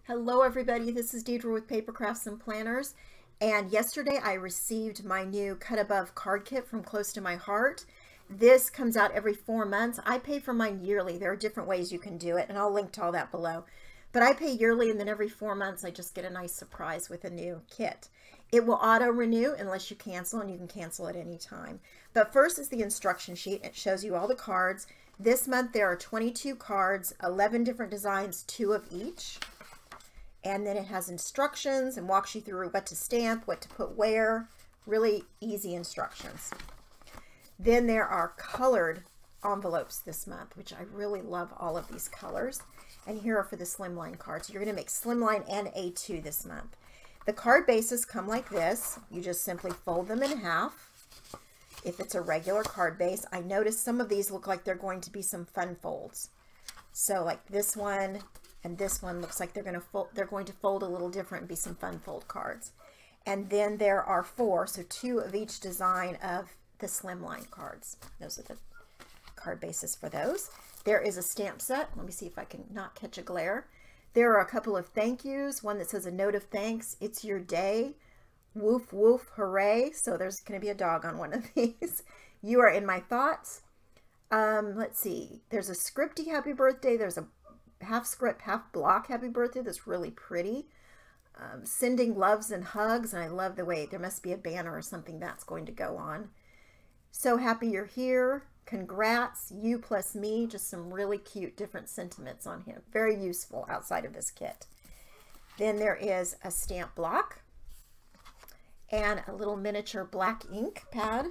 Hello everybody, this is Deidre with Papercrafts and Planners, and yesterday I received my new Cut Above card kit from Close to My Heart. This comes out every 4 months. I pay for mine yearly. There are different ways you can do it, and I'll link to all that below. But I pay yearly, and then every 4 months I just get a nice surprise with a new kit. It will auto-renew unless you cancel, and you can cancel at any time. But first is the instruction sheet. It shows you all the cards. This month there are 22 cards, 11 different designs, 2 of each. And then it has instructions and walks you through what to stamp, what to put where. Really easy instructions. Then there are colored envelopes this month, which I really love all of these colors. And here are for the slimline cards. You're going to make slimline and A2 this month. The card bases come like this. You just simply fold them in half. If it's a regular card base, I noticed some of these look like they're going to be some fun folds. So like this one and this one looks like they're going to fold a little different and be some fun fold cards. And then there are 4, so 2 of each design of the slimline cards. Those are the card bases for those. There is a stamp set. Let me see if I can not catch a glare. There are a couple of thank yous. One that says a note of thanks. It's your day. Woof woof hooray. So there's going to be a dog on one of these. You are in my thoughts. Let's see. There's a scripty happy birthday. There's a half script, half block happy birthday that's really pretty. Sending loves and hugs, and I love the way there must be a banner or something that's going to go on. So happy you're here. Congrats, you plus me. Just some really cute different sentiments on here. Very useful outside of this kit. Then there is a stamp block and a little miniature black ink pad.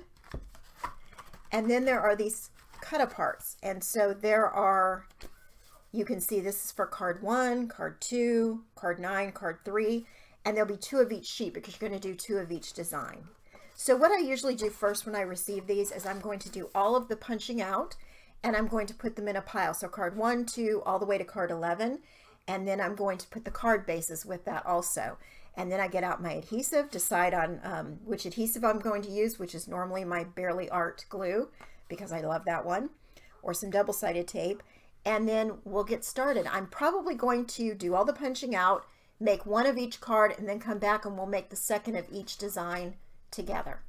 And then there are these cut aparts. And so there are, you can see this is for card 1, card 2, card 9, card 3, and there'll be 2 of each sheet because you're going to do 2 of each design. So what I usually do first when I receive these is I'm going to do all of the punching out, and I'm going to put them in a pile. So card 1, 2, all the way to card 11, and then I'm going to put the card bases with that also. And then I get out my adhesive, decide on which adhesive I'm going to use, which is normally my Barely Art glue, because I love that one, or some double-sided tape. And then we'll get started. I'm probably going to do all the punching out, make 1 of each card, and then come back and we'll make the 2nd of each design together.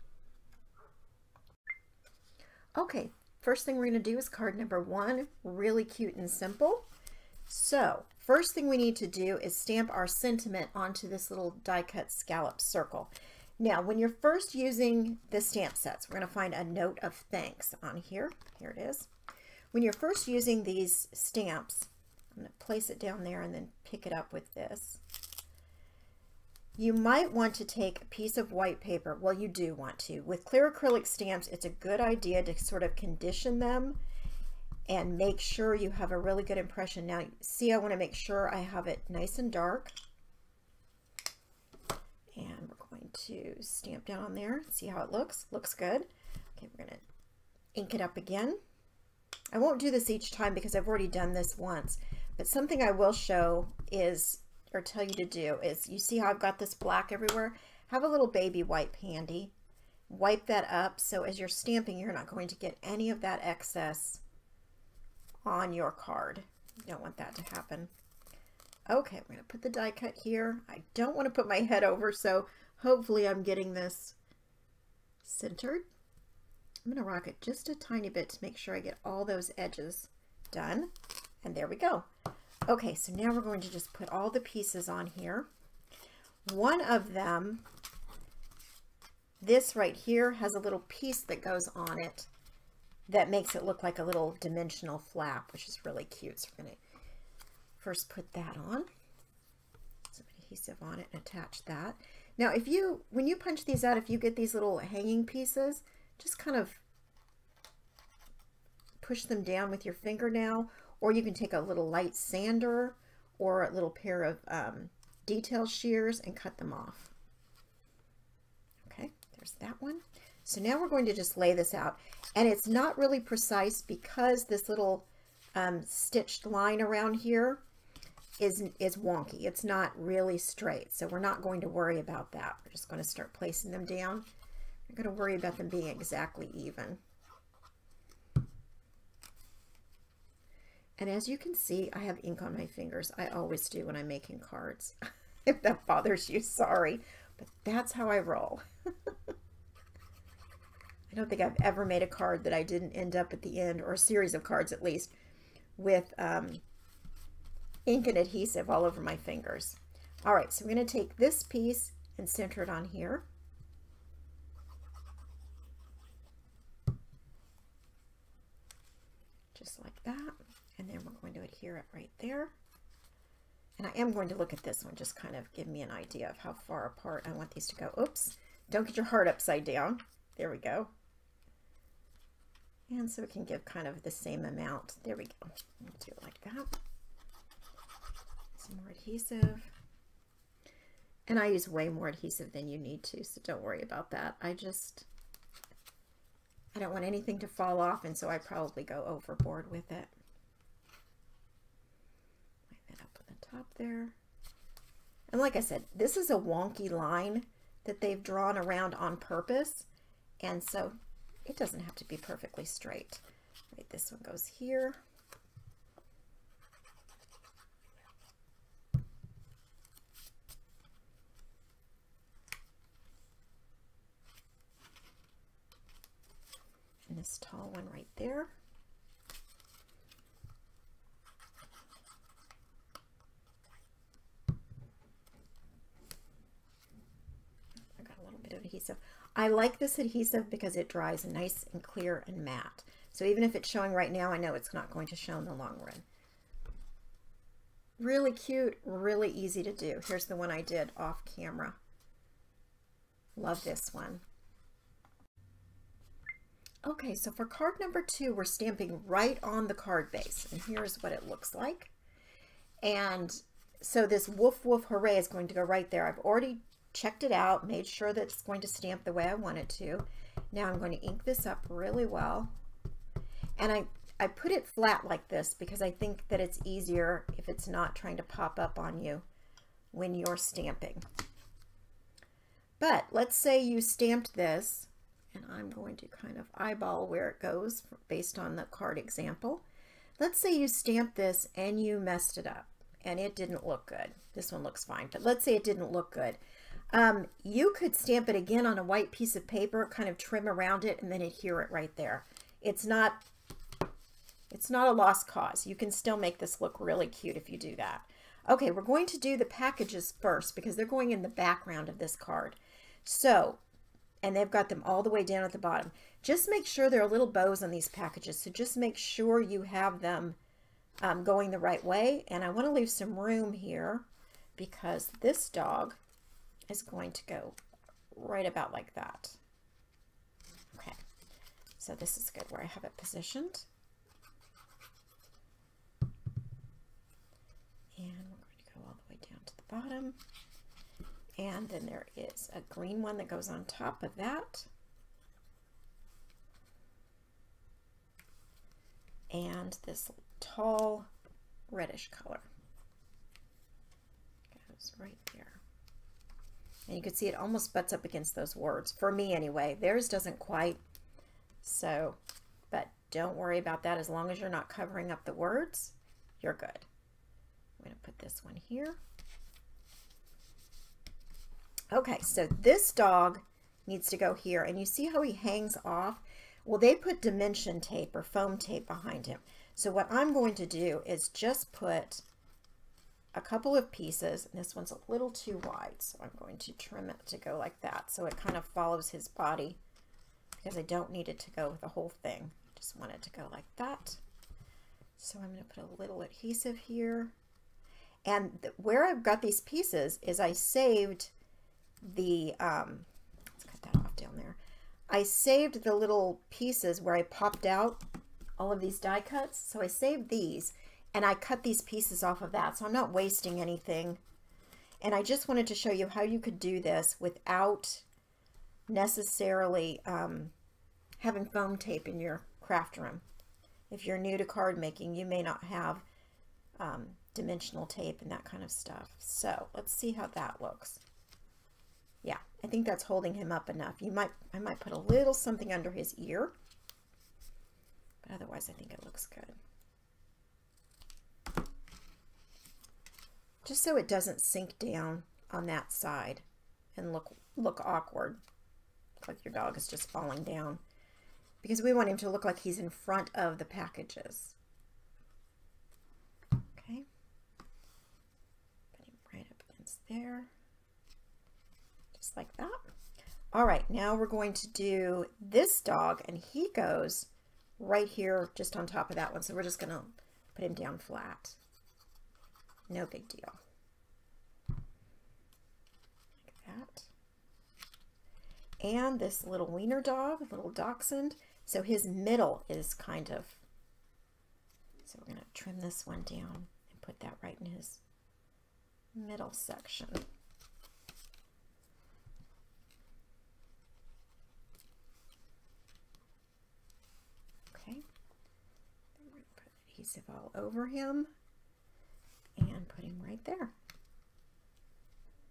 Okay, first thing we're going to do is card number 1, really cute and simple. So first thing we need to do is stamp our sentiment onto this little die cut scallop circle. Now when you're first using the stamp sets, we're going to find a note of thanks on here. Here it is. When you're first using these stamps, I'm going to place it down there and then pick it up with this. You might want to take a piece of white paper. Well, you do want to. With clear acrylic stamps, it's a good idea to sort of condition them and make sure you have a really good impression. Now, see, I want to make sure I have it nice and dark. And we're going to stamp down on there. See how it looks? Looks good. Okay, we're going to ink it up again. I won't do this each time because I've already done this once, but something I will show is, or tell you to do, is you see how I've got this black everywhere? Have a little baby wipe handy. Wipe that up so as you're stamping, you're not going to get any of that excess on your card. You don't want that to happen. Okay, I'm going to put the die cut here. I don't want to put my head over, so hopefully I'm getting this centered. I'm going to rock it just a tiny bit to make sure I get all those edges done. And there we go. Okay, so now we're going to just put all the pieces on here. One of them, this right here, has a little piece that goes on it that makes it look like a little dimensional flap, which is really cute. So we're going to first put that on. Some adhesive on it and attach that. Now, when you punch these out, if you get these little hanging pieces, just kind of push them down with your fingernail, or you can take a little light sander or a little pair of detail shears and cut them off. Okay, there's that one. So now we're going to just lay this out, and it's not really precise because this little stitched line around here is wonky. It's not really straight, so we're not going to worry about that. We're just going to start placing them down. I'm going to worry about them being exactly even. And as you can see, I have ink on my fingers. I always do when I'm making cards. If that bothers you, sorry. But that's how I roll. I don't think I've ever made a card that I didn't end up at the end, or a series of cards at least, with ink and adhesive all over my fingers. All right, so we're going to take this piece and center it on here. Just like that. And then we're going to adhere it right there. And I am going to look at this one, just kind of give me an idea of how far apart I want these to go. Oops, don't get your heart upside down. There we go. And so it can give kind of the same amount. There we go. We'll do it like that. Some more adhesive. And I use way more adhesive than you need to, so don't worry about that. I don't want anything to fall off, and so I probably go overboard with it. Line that up on the top there. And like I said, this is a wonky line that they've drawn around on purpose, and so it doesn't have to be perfectly straight. Right, this one goes here. And this tall one right there. I got a little bit of adhesive. I like this adhesive because it dries nice and clear and matte. So even if it's showing right now, I know it's not going to show in the long run. Really cute, really easy to do. Here's the one I did off camera. Love this one. Okay, so for card number 2, we're stamping right on the card base, and here's what it looks like. And so this woof woof hooray is going to go right there. I've already checked it out, made sure that it's going to stamp the way I want it to. Now I'm going to ink this up really well. And I put it flat like this because I think that it's easier if it's not trying to pop up on you when you're stamping. But let's say you stamped this, and I'm going to kind of eyeball where it goes based on the card example. Let's say you stamped this and you messed it up and it didn't look good. This one looks fine, but let's say it didn't look good. You could stamp it again on a white piece of paper, kind of trim around it, and then adhere it right there. It's not a lost cause. You can still make this look really cute if you do that. Okay, we're going to do the packages first because they're going in the background of this card. So, and they've got them all the way down at the bottom. Just make sure there are little bows on these packages. So just make sure you have them going the right way. And I want to leave some room here because this dog is going to go right about like that. Okay, so this is good where I have it positioned. And we're going to go all the way down to the bottom. And then there is a green one that goes on top of that. And this tall reddish color goes right there. And you can see it almost butts up against those words. For me anyway, theirs doesn't quite. So, but don't worry about that. As long as you're not covering up the words, you're good. I'm going to put this one here. Okay, so this dog needs to go here, and you see how he hangs off? Well, they put dimension tape or foam tape behind him. So what I'm going to do is just put a couple of pieces, and this one's a little too wide, so I'm going to trim it to go like that, so it kind of follows his body, because I don't need it to go with the whole thing. I just want it to go like that. So I'm going to put a little adhesive here. And where I've got these pieces is I saved the, let's cut that off down there. I saved the little pieces where I popped out all of these die cuts. So I saved these and I cut these pieces off of that. So I'm not wasting anything. And I just wanted to show you how you could do this without necessarily having foam tape in your craft room. If you're new to card making, you may not have dimensional tape and that kind of stuff. So let's see how that looks. Yeah, I think that's holding him up enough. I might put a little something under his ear, but otherwise I think it looks good. just so it doesn't sink down on that side and look awkward, like your dog is just falling down, because we want him to look like he's in front of the packages. Okay, put him right up against there, just like that. All right, now we're going to do this dog, and he goes right here just on top of that one, so we're just going to put him down flat. No big deal. Like that. And this little wiener dog, little dachshund, so his middle is kind of, so we're going to trim this one down and put that right in his middle section. Okay, then we're going to put adhesive all over him and put him right there.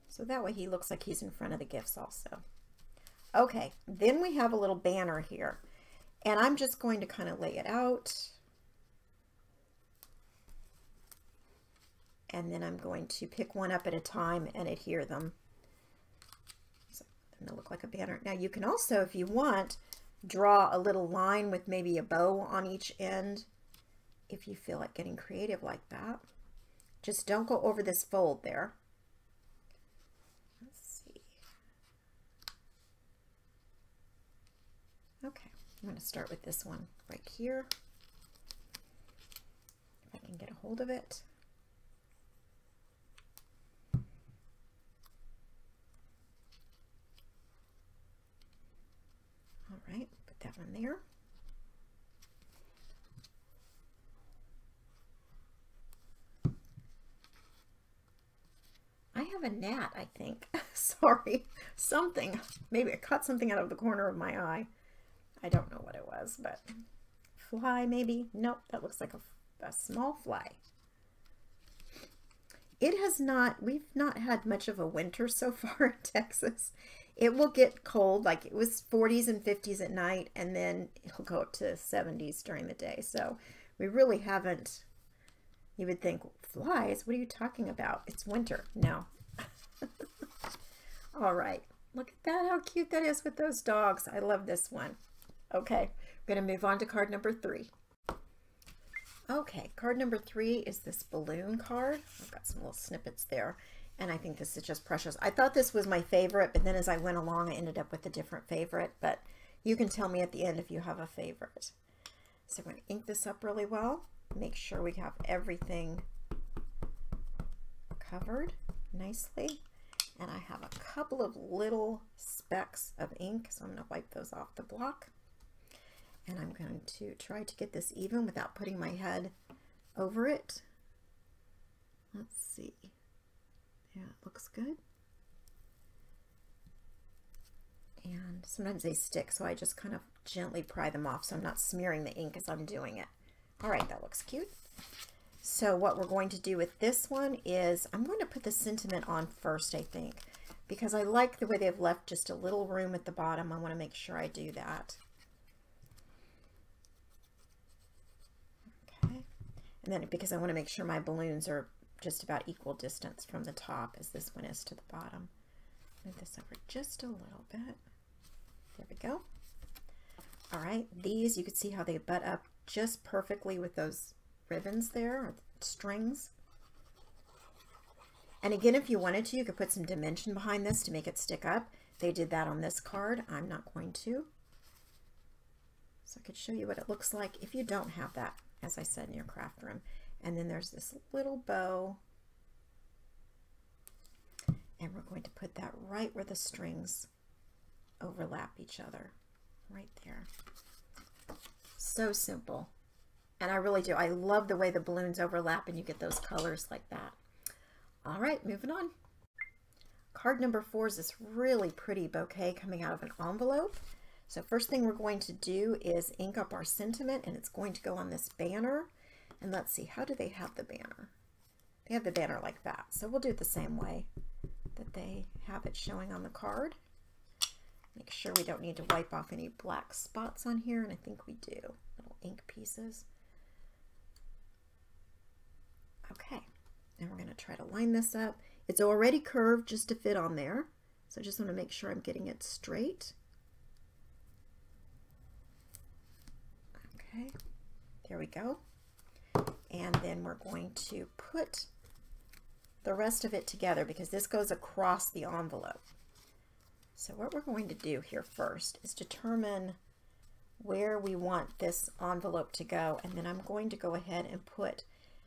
So that way he looks like he's in front of the gifts also. Okay, then we have a little banner here, and I'm just going to kind of lay it out. And then I'm going to pick one up at a time and adhere them. So they're going to look like a banner. Now you can also, if you want, draw a little line with maybe a bow on each end if you feel like getting creative like that. Just don't go over this fold there. Let's see. Okay, I'm going to start with this one right here. If I can get a hold of it. All right, put that one there. I have a gnat, I think. Sorry, something. Maybe I caught something out of the corner of my eye. I don't know what it was, but fly maybe? Nope, that looks like a small fly. It has not, we've not had much of a winter so far in Texas. It will get cold, like it was 40s and 50s at night, and then it'll go up to 70s during the day. So we really haven't, you would think, flies, what are you talking about? It's winter. No. All right, look at that, how cute that is with those dogs. I love this one. Okay, we're going to move on to card number 3. Okay, card number 3 is this balloon card. I've got some little snippets there, and I think this is just precious. I thought this was my favorite, but then as I went along, I ended up with a different favorite, but you can tell me at the end if you have a favorite. So I'm going to ink this up really well, make sure we have everything covered nicely, and I have a couple of little specks of ink, so I'm going to wipe those off the block. And I'm going to try to get this even without putting my head over it. Let's see. Yeah, it looks good. And sometimes they stick, so I just kind of gently pry them off so I'm not smearing the ink as I'm doing it. All right, that looks cute. So what we're going to do with this one is I'm going to put the sentiment on first, I think, because I like the way they've left just a little room at the bottom. I want to make sure I do that. And then because I want to make sure my balloons are just about equal distance from the top as this one is to the bottom. Move this over just a little bit. There we go. All right, these you can see how they butt up just perfectly with those ribbons there, or strings. And again, if you wanted to, you could put some dimension behind this to make it stick up. They did that on this card. I'm not going to. So I could show you what it looks like if you don't have that, as I said, in your craft room. And then there's this little bow, and we're going to put that right where the strings overlap each other, right there. So simple. And I really do. I love the way the balloons overlap and you get those colors like that. All right, moving on. Card number 4 is this really pretty bouquet coming out of an envelope. So first thing we're going to do is ink up our sentiment, and it's going to go on this banner. And let's see, how do they have the banner? They have the banner like that. So we'll do it the same way that they have it showing on the card. Make sure we don't need to wipe off any black spots on here, and I think we do. Little ink pieces. Okay, And we're going to try to line this up. It's already curved just to fit on there. So I just want to make sure I'm getting it straight. Okay, there we go. And then we're going to put the rest of it together because this goes across the envelope. So what we're going to do here first is determine where we want this envelope to go, and then I'm going to go ahead and put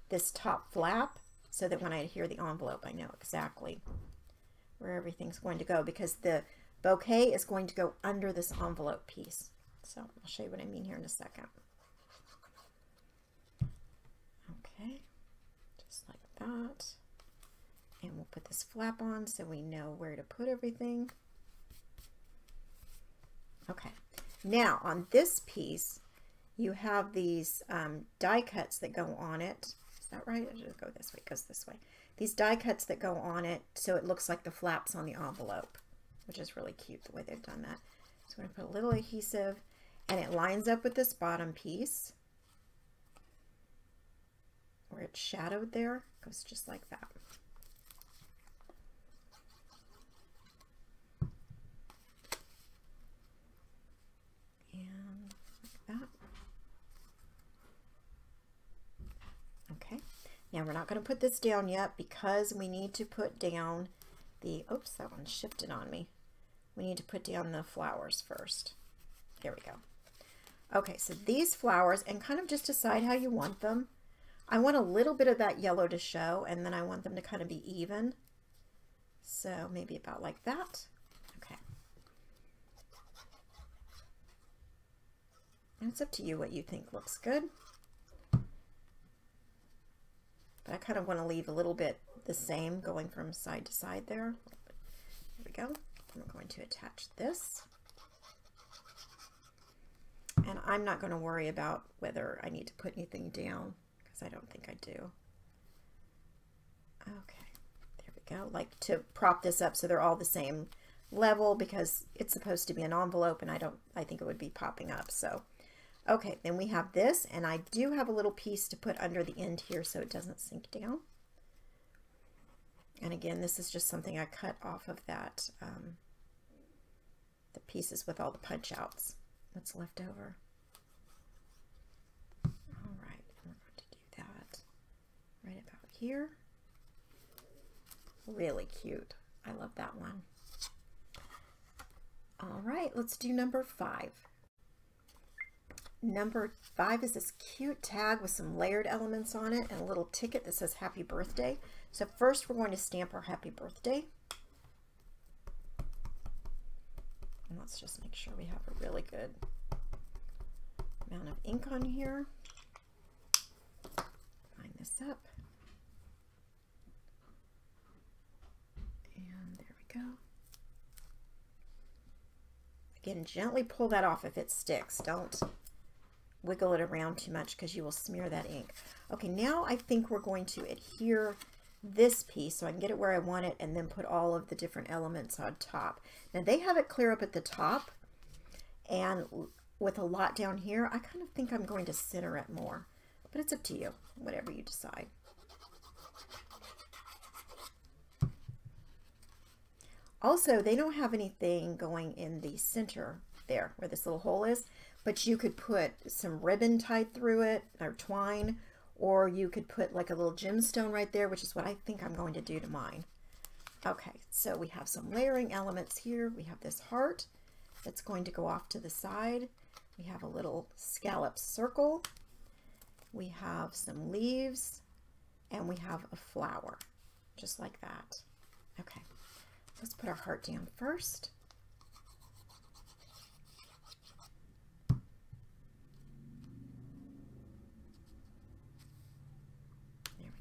this top flap so that when I adhere the envelope I know exactly where everything's going to go, because the bouquet is going to go under this envelope piece. So I'll show you what I mean here in a second. Okay, just like that. And we'll put this flap on so we know where to put everything. Okay, now on this piece you have these die cuts that go on it. Is that right? I should go this way. It goes this way. These die cuts that go on it so it looks like the flaps on the envelope, which is really cute the way they've done that. So I'm going to put a little adhesive, and it lines up with this bottom piece where it's shadowed there. It goes just like that. And like that. Okay, now we're not going to put this down yet because we need to put down the, oops, that one shifted on me. We need to put down the flowers first. There we go. Okay, so these flowers, and kind of just decide how you want them. I want a little bit of that yellow to show, and then I want them to kind of be even. So maybe about like that. Okay. And it's up to you what you think looks good. But I kind of want to leave a little bit the same going from side to side there. There we go. And we're going to attach this. And I'm not going to worry about whether I need to put anything down because I don't think I do. Okay, there we go. Like to prop this up so they're all the same level because it's supposed to be an envelope and I think it would be popping up. So, okay, then we have this, and I do have a little piece to put under the end here so it doesn't sink down. And again, this is just something I cut off of that, the pieces with all the punch outs that's left over. All right, and we're going to do that right about here. Really cute. I love that one. All right, let's do number 5. Number 5 is this cute tag with some layered elements on it and a little ticket that says happy birthday. So first we're going to stamp our happy birthday. And let's just make sure we have a really good amount of ink on here. Line this up. And there we go. Again, gently pull that off if it sticks. Don't wiggle it around too much because you will smear that ink. Okay, now I think we're going to adhere this piece so I can get it where I want it and then put all of the different elements on top. Now they have it clear up at the top, and with a lot down here, I kind of think I'm going to center it more, but it's up to you, whatever you decide. Also, they don't have anything going in the center there where this little hole is, but you could put some ribbon tied through it or twine, or you could put like a little gemstone right there, which is what I think I'm going to do to mine. Okay, so we have some layering elements here. We have this heart that's going to go off to the side. We have a little scallop circle. We have some leaves, and we have a flower, just like that. Okay, let's put our heart down first.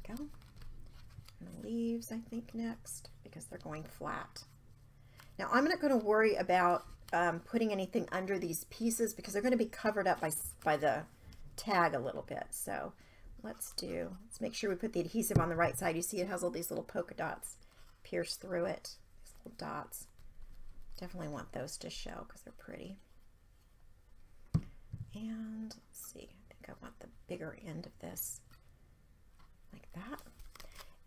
Go. And the leaves, I think, next, because they're going flat. Now I'm not going to worry about putting anything under these pieces because they're going to be covered up by the tag a little bit. So let's make sure we put the adhesive on the right side. You see it has all these little polka dots pierce through it, these little dots. Definitely want those to show because they're pretty. And let's see, I think I want the bigger end of this like that.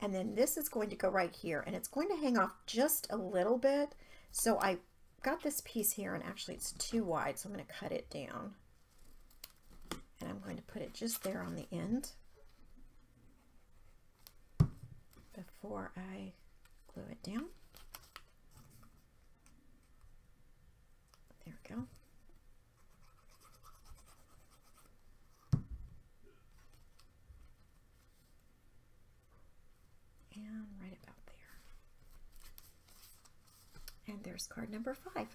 And then this is going to go right here, and it's going to hang off just a little bit. So I got this piece here, and actually it's too wide, so I'm going to cut it down. And I'm going to put it just there on the end before I glue it down. There we go. And right about there. And there's card number 5.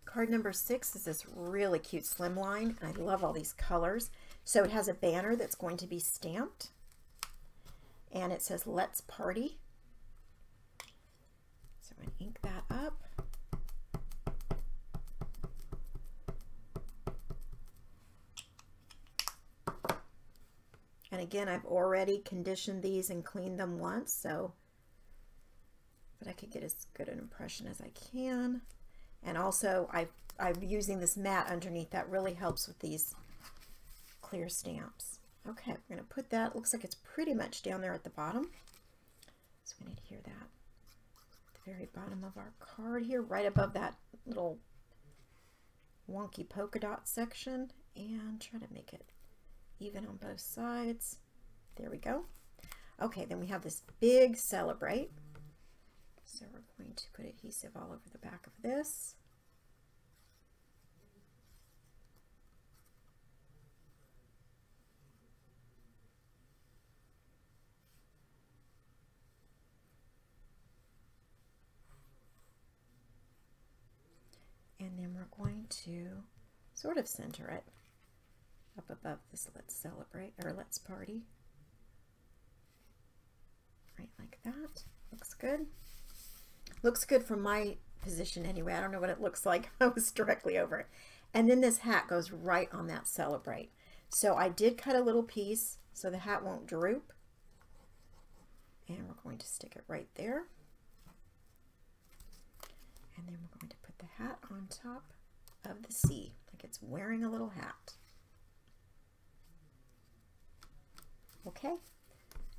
Card number 6 is this really cute slimline, and I love all these colors. So it has a banner that's going to be stamped, and it says "Let's Party." So I'm going to ink that up. And again, I've already conditioned these and cleaned them once, so that I could get as good an impression as I can. And also, I'm using this mat underneath. That really helps with these clear stamps. Okay, we're going to put that. Looks like it's pretty much down there at the bottom. So we need to hear that at the very bottom of our card here, right above that little wonky polka dot section, and try to make it even on both sides. There we go. Okay, then we have this big celebrate. So we're going to put adhesive all over the back of this. And then we're going to sort of center it up above this "Let's Celebrate" or "Let's Party." Right like that. Looks good. Looks good from my position anyway. I don't know what it looks like. I was directly over it. And then this hat goes right on that "Celebrate." So I did cut a little piece so the hat won't droop. And we're going to stick it right there. And then we're going to put the hat on top of the C, like it's wearing a little hat. Okay,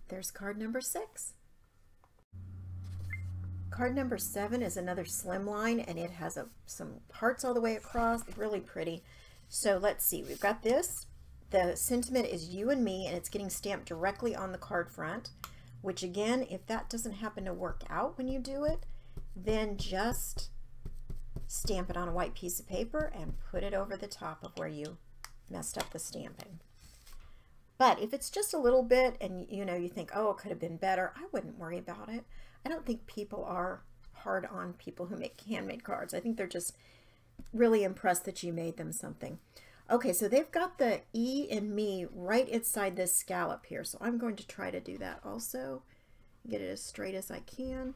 there's card number 6. Card number 7 is another slimline, and it has some parts all the way across, really pretty. So let's see, we've got this. The sentiment is "You and Me," and it's getting stamped directly on the card front, which again, if that doesn't happen to work out when you do it, then just stamp it on a white piece of paper and put it over the top of where you messed up the stamping. But if it's just a little bit and you think, oh, it could have been better, I wouldn't worry about it. I don't think people are hard on people who make handmade cards. I think they're just really impressed that you made them something. Okay, so they've got the E in "Me" right inside this scallop here. So I'm going to try to do that also. Get it as straight as I can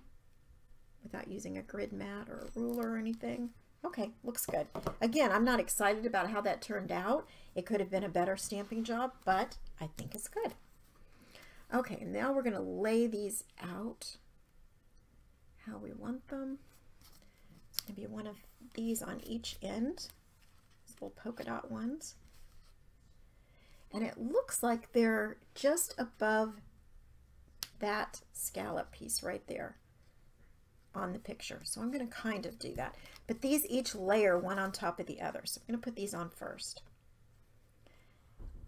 without using a grid mat or a ruler or anything. Okay, looks good. Again, I'm not excited about how that turned out. It could have been a better stamping job, but I think it's good. Okay, now we're going to lay these out how we want them. It's going to be one of these on each end, these little polka dot ones. And it looks like they're just above that scallop piece right there on the picture. So I'm going to kind of do that. But these each layer one on top of the other. So I'm going to put these on first.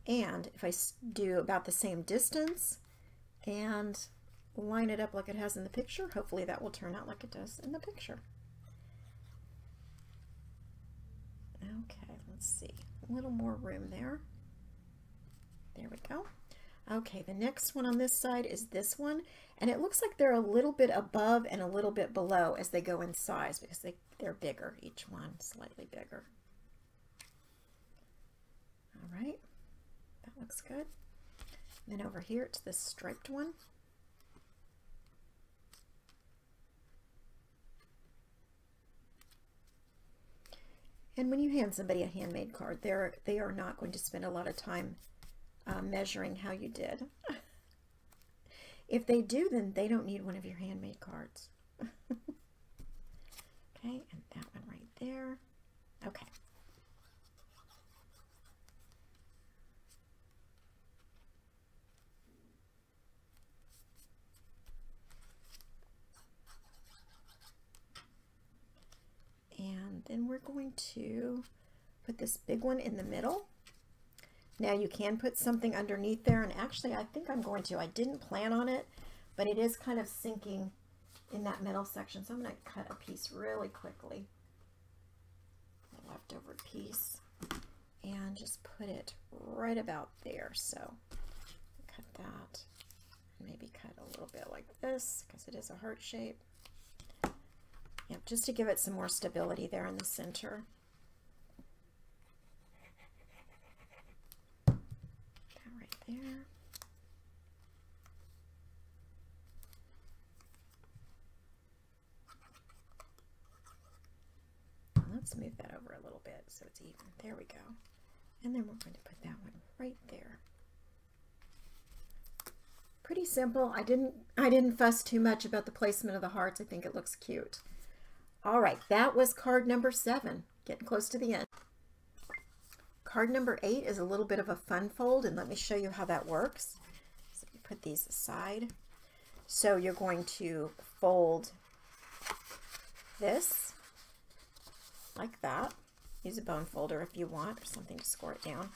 And if I do about the same distance and line it up like it has in the picture, hopefully that will turn out like it does in the picture. Okay, let's see. A little more room there. There we go. Okay, the next one on this side is this one, and it looks like they're a little bit above and a little bit below as they go in size because they're bigger, each one slightly bigger. All right, that looks good. And then over here it's this striped one. And when you hand somebody a handmade card, they are not going to spend a lot of time measuring how you did. If they do, then they don't need one of your handmade cards. Okay, and that one right there. Okay. we're going to put this big one in the middle. Now you can put something underneath there, and actually I think I'm going to. I didn't plan on it, but it is kind of sinking in that middle section, so I'm going to cut a piece really quickly, a leftover piece, and just put it right about there. So cut that, maybe cut a little bit like this because it is a heart shape. Yep, just to give it some more stability there in the center. That right there. Let's move that over a little bit so it's even. There we go. And then we're going to put that one right there. Pretty simple. I didn't fuss too much about the placement of the hearts. I think it looks cute. All right, that was card number 7. Getting close to the end. Card number 8 is a little bit of a fun fold, and let me show you how that works. So you put these aside. So you're going to fold this like that. Use a bone folder if you want, or something to score it down.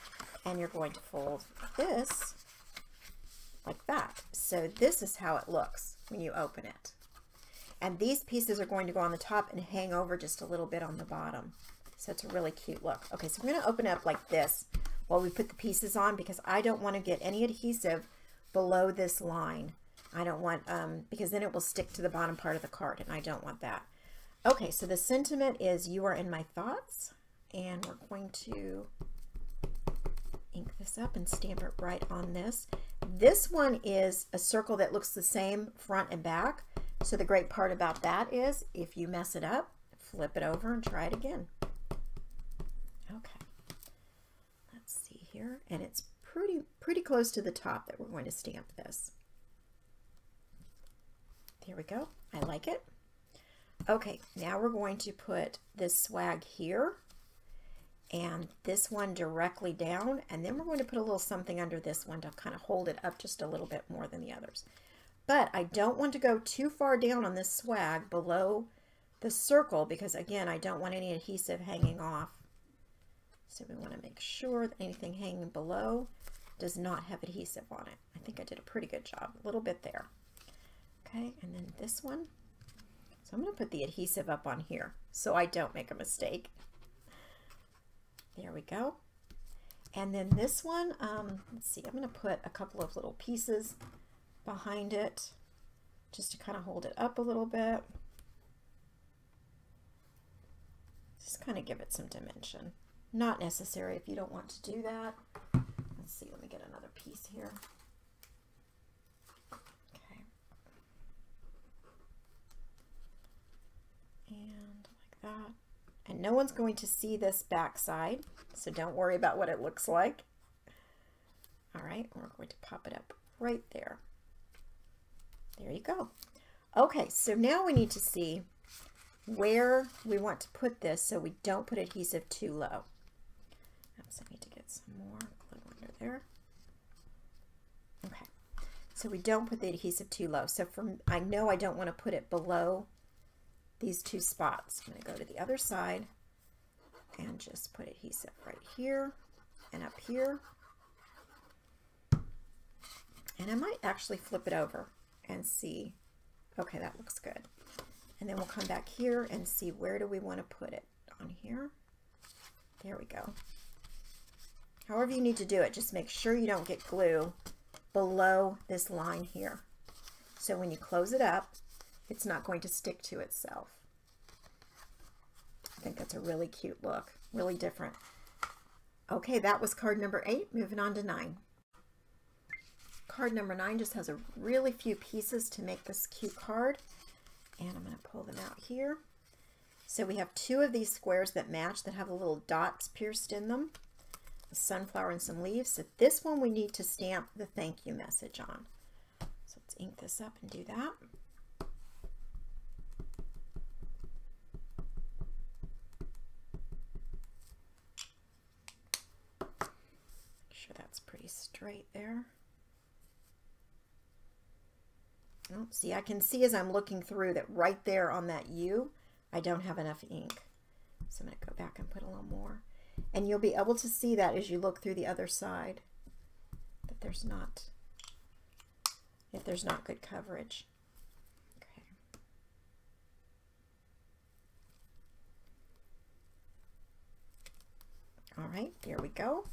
And you're going to fold this like that. So this is how it looks when you open it. And these pieces are going to go on the top and hang over just a little bit on the bottom. So it's a really cute look. Okay, so we're going to open it up like this while we put the pieces on, because I don't want to get any adhesive below this line. I don't want, because then it will stick to the bottom part of the card, and I don't want that. Okay, so the sentiment is "You are in my thoughts," and we're going to ink this up and stamp it right on this. This one is a circle that looks the same front and back. So the great part about that is if you mess it up, flip it over and try it again. Okay, let's see here, and it's pretty close to the top that we're going to stamp this. There we go. I like it. Okay, now we're going to put this swag here and this one directly down, and then we're going to put a little something under this one to kind of hold it up just a little bit more than the others. But I don't want to go too far down on this swag below the circle, because again, I don't want any adhesive hanging off. So we want to make sure that anything hanging below does not have adhesive on it. I think I did a pretty good job, a little bit there. Okay, and then this one. So I'm going to put the adhesive up on here so I don't make a mistake. There we go. And then this one, let's see, I'm going to put a couple of little pieces behind it just to kind of hold it up a little bit. Just kind of give it some dimension. Not necessary if you don't want to do that. Let's see, let me get another piece here. Okay. And like that. And no one's going to see this back side, so don't worry about what it looks like. All right, we're going to pop it up right there. There you go. Okay, so now we need to see where we want to put this so we don't put adhesive too low. So I need to get some more glue under there. Okay, so we don't put the adhesive too low. So I know I don't want to put it below these two spots. I'm going to go to the other side and just put adhesive right here and up here. And I might actually flip it over and see. Okay, that looks good. And then we'll come back here and see, where do we want to put it? On here. There we go. However you need to do it, just make sure you don't get glue below this line here. So when you close it up, it's not going to stick to itself. I think that's a really cute look, really different. Okay, that was card number 8. Moving on to 9. Card number 9 just has a really few pieces to make this cute card. And I'm going to pull them out here. So we have 2 of these squares that match, that have the little dots pierced in them. A sunflower and some leaves. So this one we need to stamp the thank you message on. So let's ink this up and do that. Make sure that's pretty straight there. Oh, see, I can see as I'm looking through that right there on that U, I don't have enough ink. So I'm going to go back and put a little more. And you'll be able to see that as you look through the other side, that there's not, if there's not good coverage. Okay. All right, there we go.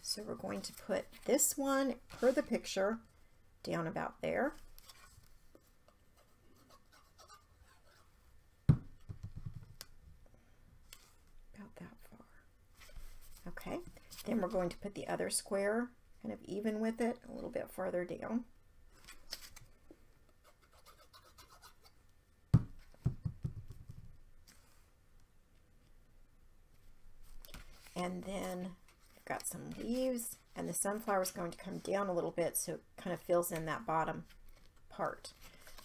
So we're going to put this one, per the picture, down about there. About that far. Okay, then we're going to put the other square kind of even with it, a little bit farther down. And then we've got some leaves, and the sunflower is going to come down a little bit so it kind of fills in that bottom part.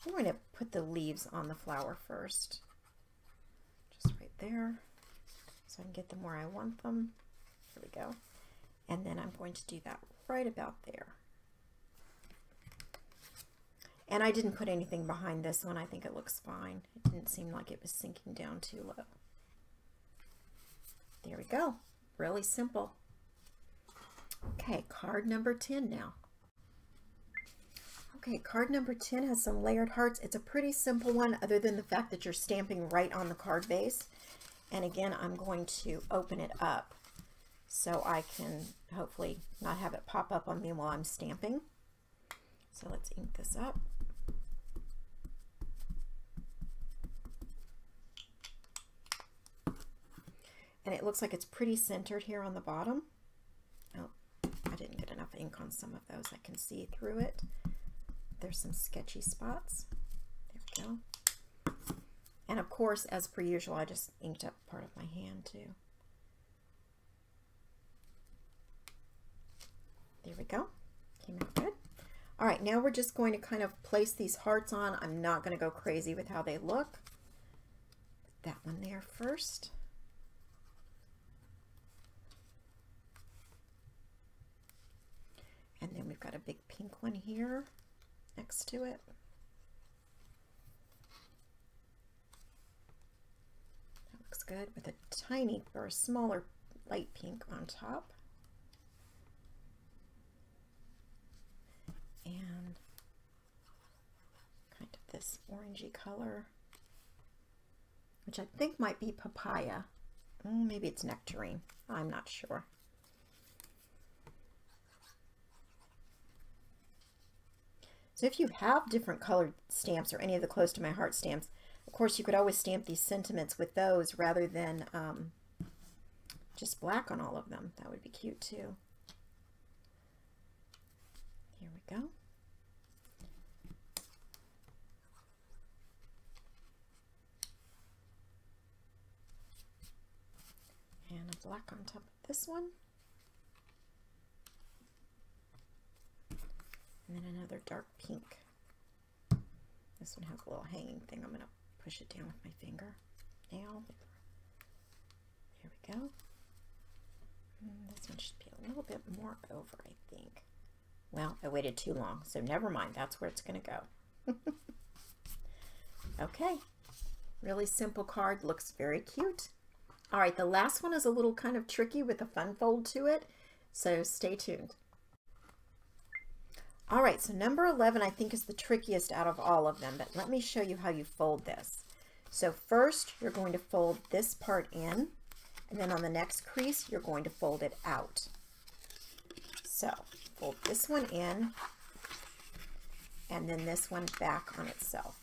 I'm going to put the leaves on the flower first, just right there, so I can get them where I want them. There we go. And then I'm going to do that right about there. And I didn't put anything behind this one. I think it looks fine. It didn't seem like it was sinking down too low. There we go. Really simple. Okay, card number 10 now. Okay, card number 10 has some layered hearts. It's a pretty simple one other than the fact that you're stamping right on the card base. And again, I'm going to open it up so I can hopefully not have it pop up on me while I'm stamping. So let's ink this up. And it looks like it's pretty centered here on the bottom. Oh, I didn't get enough ink on some of those. I can see through it. There's some sketchy spots. There we go. And of course, as per usual, I just inked up part of my hand too. There we go. Came out good. All right, now we're just going to kind of place these hearts on. I'm not going to go crazy with how they look. Put that one there first. And then we've got a big pink one here next to it. That looks good with a tiny or a smaller light pink on top. And kind of this orangey color, which I think might be papaya. Maybe it's nectarine. I'm not sure. So if you have different colored stamps or any of the Close to My Heart stamps, of course you could always stamp these sentiments with those rather than just black on all of them. That would be cute too. Here we go. And a black on top of this one. And then another dark pink. This one has a little hanging thing. I'm going to push it down with my finger now. There we go. This one should be a little bit more over, I think. Well, I waited too long, so never mind. That's where it's going to go. Okay. Really simple card. Looks very cute. All right, the last one is a little kind of tricky with a fun fold to it, so stay tuned. All right, so number 11 I think is the trickiest out of all of them, but let me show you how you fold this. So first you're going to fold this part in, and then on the next crease you're going to fold it out. So fold this one in, and then this one back on itself.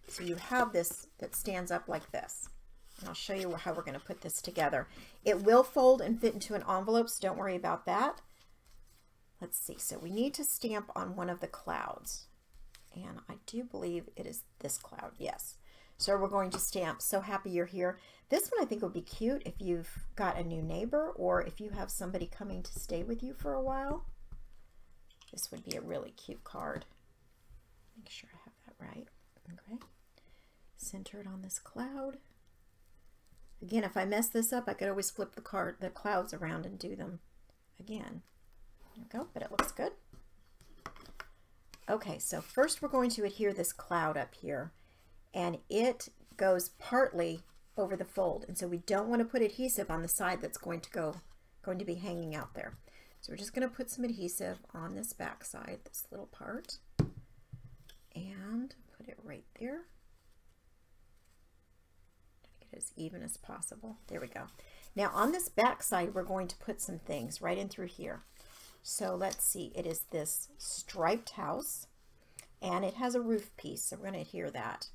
So you have this that stands up like this. And I'll show you how we're going to put this together. It will fold and fit into an envelope, so don't worry about that. Let's see, so we need to stamp on one of the clouds. And I do believe it is this cloud, yes. So we're going to stamp So Happy You're Here. This one I think would be cute if you've got a new neighbor or if you have somebody coming to stay with you for a while. This would be a really cute card. Make sure I have that right. Okay. Center it on this cloud. Again, if I mess this up, I could always flip the clouds around and do them again. There we go, but it looks good. Okay, so first we're going to adhere this cloud up here, and it goes partly over the fold. And so we don't want to put adhesive on the side that's going to be hanging out there. So we're just going to put some adhesive on this back side, this little part, and put it right there. Get it as even as possible. There we go. Now on this back side, we're going to put some things right in through here. So let's see, it is this striped house, and it has a roof piece, so we're going to adhere that.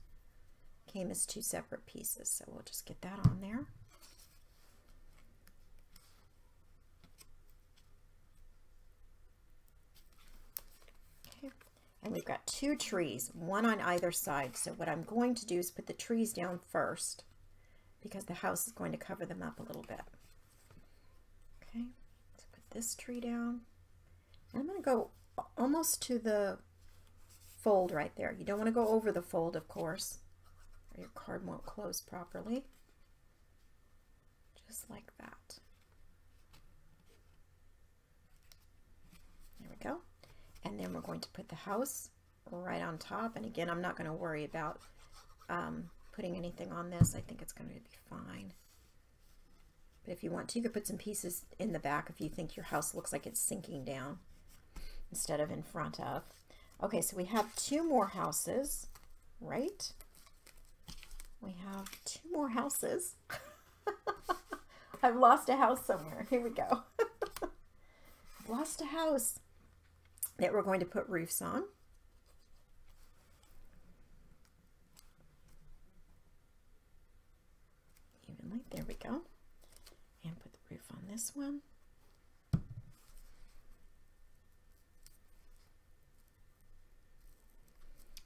Came as two separate pieces, so we'll just get that on there. Okay, and we've got two trees, one on either side. So what I'm going to do is put the trees down first, because the house is going to cover them up a little bit. Okay, let's put this tree down. And I'm going to go almost to the fold right there. You don't want to go over the fold, of course, or your card won't close properly. Just like that. There we go. And then we're going to put the house right on top. And again, I'm not going to worry about putting anything on this. I think it's going to be fine. But if you want to, you could put some pieces in the back if you think your house looks like it's sinking down instead of in front of. Okay, so we have two more houses, right? We have two more houses. I've lost a house somewhere. Here we go. I've lost a house that we're going to put roofs on. Evenly, there we go. And put the roof on this one.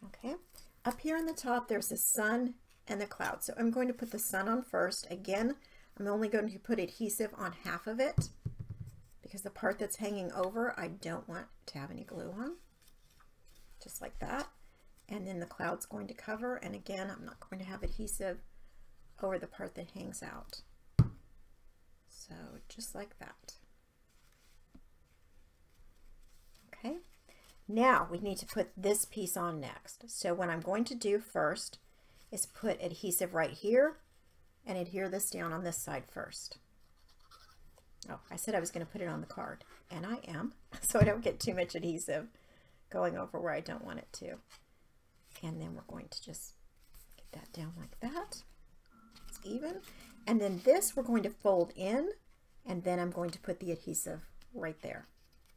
Okay, up here on the top, there's the sun and the cloud. So I'm going to put the sun on first. Again, I'm only going to put adhesive on half of it because the part that's hanging over, I don't want to have any glue on. Just like that. And then the cloud's going to cover. And again, I'm not going to have adhesive over the part that hangs out. So just like that. Okay. Now we need to put this piece on next. So what I'm going to do first is put adhesive right here and adhere this down on this side first. Oh, I said I was going to put it on the card, and I am, so I don't get too much adhesive going over where I don't want it to. And then we're going to just get that down like that. It's even. And then this we're going to fold in, and then I'm going to put the adhesive right there.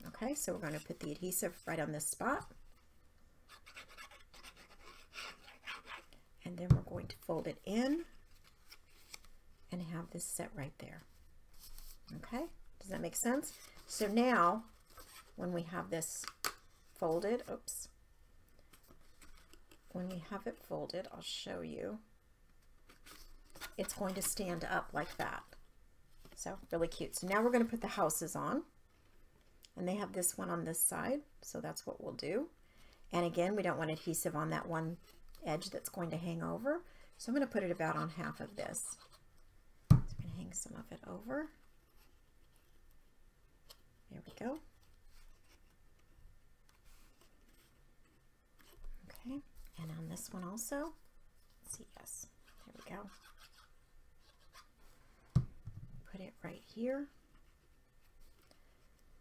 Okay, so we're going to put the adhesive right on this spot. And then we're going to fold it in and have this set right there. Okay, does that make sense? So now when we have this folded, oops, when we have it folded, I'll show you. It's going to stand up like that. So really cute. So now we're going to put the houses on. And they have this one on this side, so that's what we'll do. And again, we don't want adhesive on that one edge that's going to hang over. So I'm going to put it about on half of this. So I'm going to hang some of it over. There we go. Okay, and on this one also, let's see, yes, there we go. Put it right here.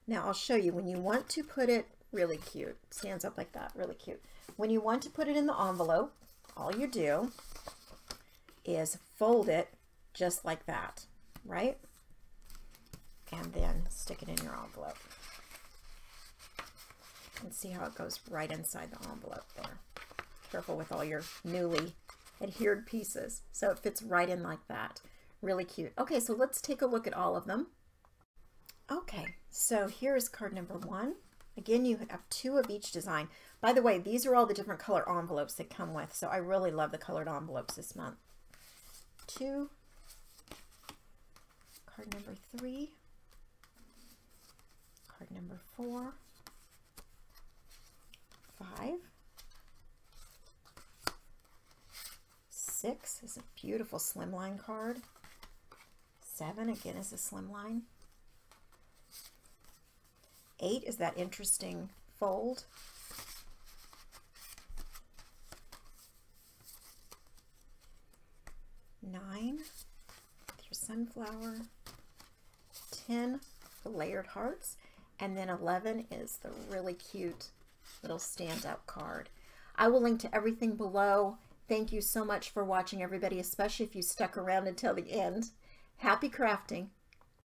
Now I'll show you when you want to put it really cute, stands up like that, really cute. When you want to put it in the envelope, all you do is fold it just like that, right? And then stick it in your envelope. And see how it goes right inside the envelope there. Careful with all your newly adhered pieces. So it fits right in like that. Really cute. Okay, so let's take a look at all of them. Okay, so here's card number 1. Again, you have 2 of each design. By the way, these are all the different color envelopes that come with, so I really love the colored envelopes this month. 2, card number 3, card number 4, 5, 6 is a beautiful slimline card. 7 again is a slimline. 8 is that interesting fold. 9 sunflower, 10 the layered hearts, and then 11 is the really cute little standout card. I will link to everything below. Thank you so much for watching, everybody, especially if you stuck around until the end. Happy crafting!